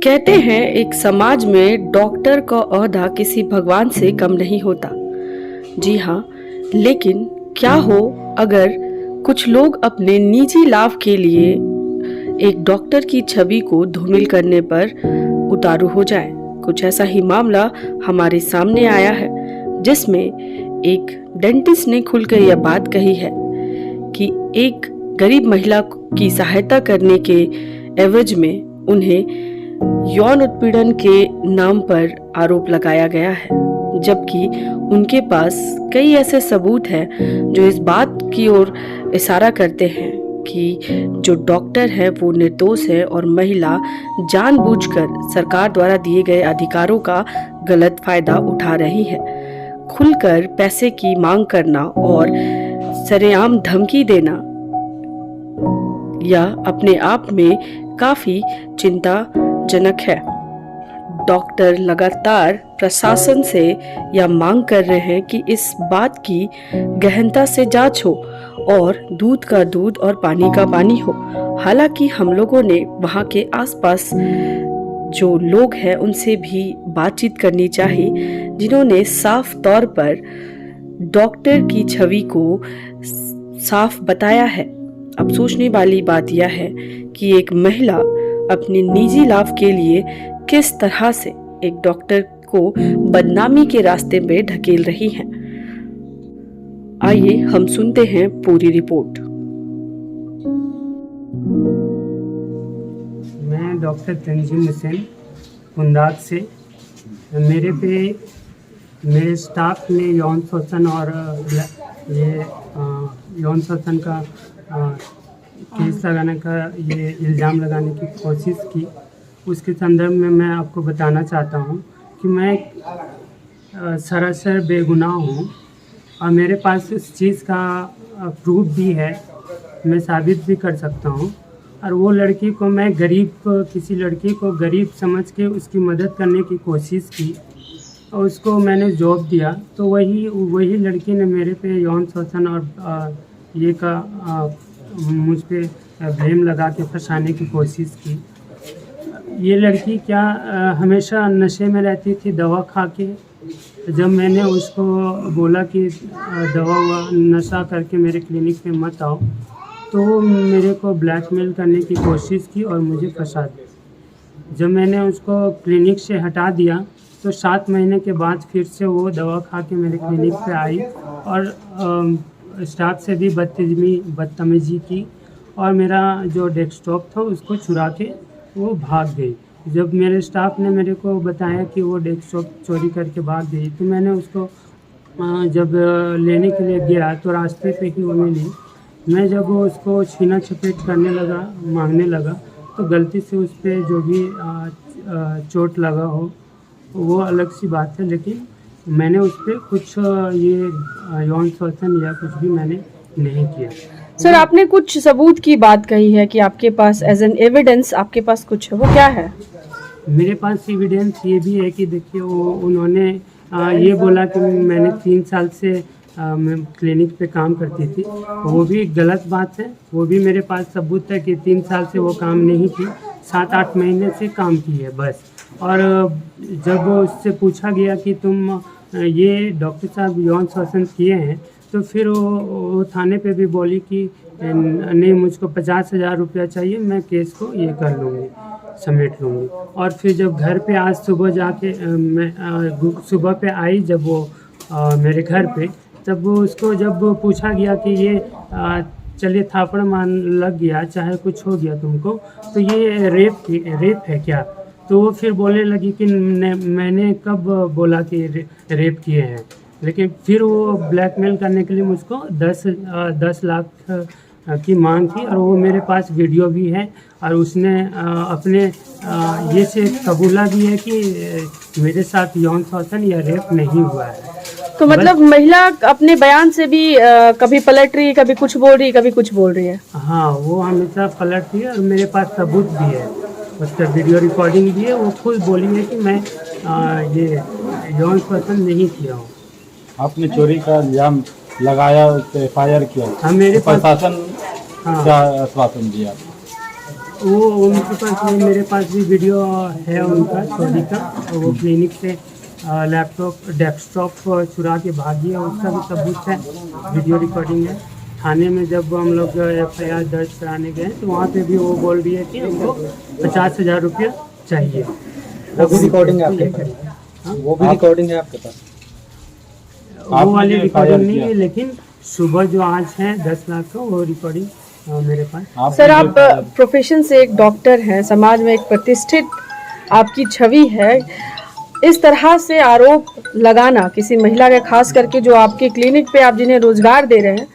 कहते हैं एक समाज में डॉक्टर का ओहदा किसी भगवान से कम नहीं होता। जी हाँ, लेकिन क्या हो अगर कुछ लोग अपने निजी लाभ के लिए एक डॉक्टर की छवि को धूमिल करने पर उतारू हो जाए। कुछ ऐसा ही मामला हमारे सामने आया है, जिसमें एक डेंटिस्ट ने खुलकर यह बात कही है कि एक गरीब महिला की सहायता करने के एवज में उन्हें यौन उत्पीड़न के नाम पर आरोप लगाया गया है, जबकि उनके पास कई ऐसे सबूत हैं जो इस बात की ओर इशारा करते हैं कि जो डॉक्टर है वो निर्दोष है और महिला जानबूझकर सरकार द्वारा दिए गए अधिकारों का गलत फायदा उठा रही है। खुलकर पैसे की मांग करना और सरेआम धमकी देना यह अपने आप में काफी चिंताजनक है। डॉक्टर लगातार प्रशासन से यह मांग कर रहे हैं कि इस बात की गहनता से जांच हो और दूध का दूध और पानी का पानी हो। हालांकि हम लोगों ने वहां के आसपास जो लोग हैं उनसे भी बातचीत करनी चाहिए, जिन्होंने साफ तौर पर डॉक्टर की छवि को साफ बताया है। अब सोचने वाली बात यह है कि एक महिला अपने निजी लाभ के लिए किस तरह से एक डॉक्टर को बदनामी के रास्ते में ढकेल रही है। आइए हम सुनते हैं पूरी रिपोर्ट। मैं डॉक्टर तंजीम हुसैन कुंदात से। मेरे स्टाफ ने यौन शोषण और यौन शोषण का केस लगाने का ये इल्ज़ाम लगाने की कोशिश की। उसके संदर्भ में मैं आपको बताना चाहता हूँ कि मैं सरासर बेगुनाह हूँ और मेरे पास इस चीज़ का प्रूफ भी है, मैं साबित भी कर सकता हूँ। और वो लड़की को मैं किसी लड़की को गरीब समझ के उसकी मदद करने की कोशिश की और उसको मैंने जॉब दिया, तो वही लड़की ने मेरे पे यौन शोषण और मुझ पे ब्लेम लगा के फंसाने की कोशिश की। ये लड़की हमेशा नशे में रहती थी, दवा खा के। जब मैंने उसको बोला कि दवा नशा करके मेरे क्लिनिक पे मत आओ, तो वो मेरे को ब्लैकमेल करने की कोशिश की और मुझे फंसा दिया। जब मैंने उसको क्लिनिक से हटा दिया तो 7 महीने के बाद फिर से वो दवा खा के मेरे क्लिनिक पे आई और स्टाफ से भी बदतमीजी की और मेरा जो डेस्कटॉप था उसको चुरा के वो भाग गई। जब मेरे स्टाफ ने मेरे को बताया कि वो डेस्कटॉप चोरी करके भाग गई, तो मैंने उसको जब लेने के लिए गया तो रास्ते पे ही वो मिली। मैं जब वो उसको छीना झपट करने लगा, मांगने लगा, तो गलती से उस पर जो भी चोट लगा हो वो अलग सी बात है, लेकिन मैंने उस पर कुछ ये यौन शोषण या कुछ भी मैंने नहीं किया। सर, आपने कुछ सबूत की बात कही है कि आपके पास एज एन एविडेंस आपके पास कुछ है, वो क्या है? मेरे पास एविडेंस ये भी है कि देखिए उन्होंने ये बोला कि मैंने 3 साल से मैं क्लिनिक पे काम करती थी। वो भी गलत बात है, वो भी मेरे पास सबूत है कि 3 साल से वो काम नहीं की, 7-8 महीने से काम की है बस। और जब उससे पूछा गया कि तुम ये डॉक्टर साहब यौन शोषण किए हैं, तो फिर वो थाने पे भी बोली कि नहीं, मुझको 50,000 रुपया चाहिए, मैं केस को ये कर लूँगी, समेट लूँगी। और फिर जब घर पे आज सुबह जाके मैं सुबह पे आई जब वो मेरे घर पे, तब वो उसको जब पूछा गया कि ये चलिए थापड़ मान लग गया, चाहे कुछ हो गया तुमको, तो ये रेप है क्या? तो वो फिर बोलने लगी कि मैंने कब बोला कि रेप किए हैं। लेकिन फिर वो ब्लैकमेल करने के लिए मुझको 10 लाख की मांग की और वो मेरे पास वीडियो भी है और उसने अपने ये से कबूला भी है कि मेरे साथ यौन शोषण या रेप नहीं हुआ है। तो मतलब महिला अपने बयान से भी कभी पलट रही है, कभी कुछ बोल रही है, कभी कुछ बोल रही है। हाँ, वो हमेशा पलट रही है और मेरे पास सबूत भी है, उसका वीडियो रिकॉर्डिंग भी है। वो खुद बोली है कि मैं ये यौन शोषण नहीं किया हूँ। आपने चोरी का इल्जाम लगाया, उस पर FIR किया। हाँ, मेरे प्रशासन हाँ। क्या आश्वासन दिया? वो उनके पास नहीं, मेरे पास भी वीडियो है उनका चोरी का। और वो क्लिनिक से लैपटॉप डेस्कटॉप चुरा के भागी है, उसका भी सबूत है, वीडियो रिकॉर्डिंग है। थाने में जब हम लोग FIR दर्ज कराने गए तो वहाँ पे भी वो बोल रही है कि हमको 50,000 रुपया चाहिए। वो भी रिकॉर्डिंग है आपके पास? हाँ? वो भी रिकॉर्डिंग है आपके पास? वो वाली आपने रिकॉर्डिंग FIR नहीं किया? है, लेकिन सुबह जो आज है 10 लाख का, वो रिकॉर्डिंग मेरे पास। सर, आप प्रोफेशन से एक डॉक्टर हैं, समाज में एक प्रतिष्ठित आपकी छवि है। इस तरह से आरोप लगाना किसी महिला के, खास करके जो आपके क्लिनिक पे आप जिन्हें रोजगार दे रहे हैं,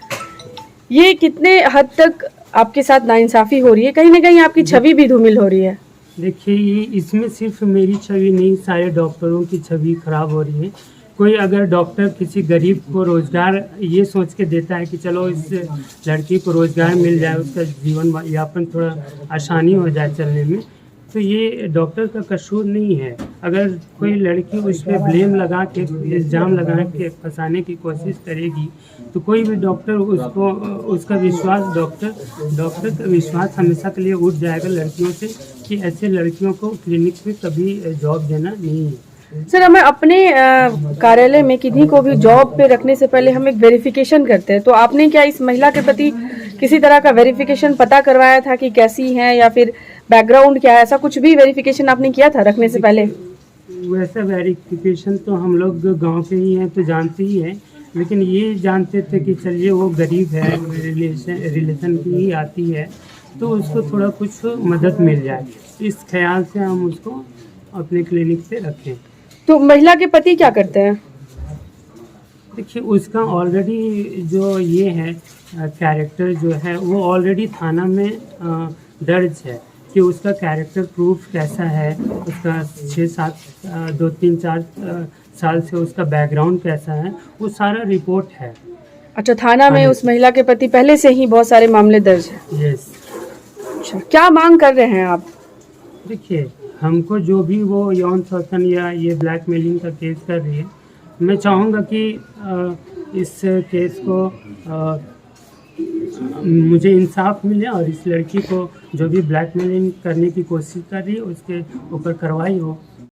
ये कितने हद तक आपके साथ नाइंसाफी हो रही है? कहीं ना कहीं आपकी छवि भी धूमिल हो रही है। देखिए, ये इसमें सिर्फ मेरी छवि नहीं, सारे डॉक्टरों की छवि खराब हो रही है। कोई अगर डॉक्टर किसी गरीब को रोजगार ये सोच के देता है कि चलो इस लड़की को रोजगार मिल जाए, उसका जीवन यापन थोड़ा आसानी हो जाए चलने में, तो ये डॉक्टर का कसूर नहीं है। अगर कोई लड़की उस पर ब्लेम लगा के, इल्ज़ाम लगा के फंसाने की कोशिश करेगी, तो कोई भी डॉक्टर उसको, उसका विश्वास, डॉक्टर का विश्वास हमेशा के लिए उठ जाएगा लड़कियों से, कि ऐसे लड़कियों को क्लिनिक पे कभी जॉब देना नहीं है। सर, हमें अपने कार्यालय में किन्हीं को भी जॉब पे रखने से पहले हम एक वेरिफिकेशन करते हैं, तो आपने क्या इस महिला के प्रति किसी तरह का वेरिफिकेशन पता करवाया था कि कैसी है या फिर बैकग्राउंड क्या है? ऐसा कुछ भी वेरिफिकेशन आपने किया था रखने से पहले? वैसा वेरिफिकेशन तो हम लोग गांव के ही हैं तो जानते ही हैं, लेकिन ये जानते थे कि चलिए वो गरीब है, रिलेशन की ही आती है, तो उसको थोड़ा कुछ मदद मिल जाए, इस ख्याल से हम उसको अपने क्लिनिक पे रखें। तो महिला के पति क्या करते हैं? देखिए, उसका ऑलरेडी जो ये है कैरेक्टर जो है, वो ऑलरेडी थाना में दर्ज है कि उसका कैरेक्टर प्रूफ कैसा है, उसका 6-7 2-3-4 साल से उसका बैकग्राउंड कैसा है, वो सारा रिपोर्ट है। अच्छा, थाना में उस महिला के प्रति पहले से ही बहुत सारे मामले दर्ज हैं। यस। अच्छा, क्या मांग कर रहे हैं आप? देखिए, हमको जो भी वो यौन शोषण या ये ब्लैकमेलिंग का केस कर रही है, मैं चाहूँगा कि इस केस को मुझे इंसाफ मिले और इस लड़की को जो भी ब्लैकमेलिंग करने की कोशिश कर रही है उसके ऊपर कार्रवाई हो।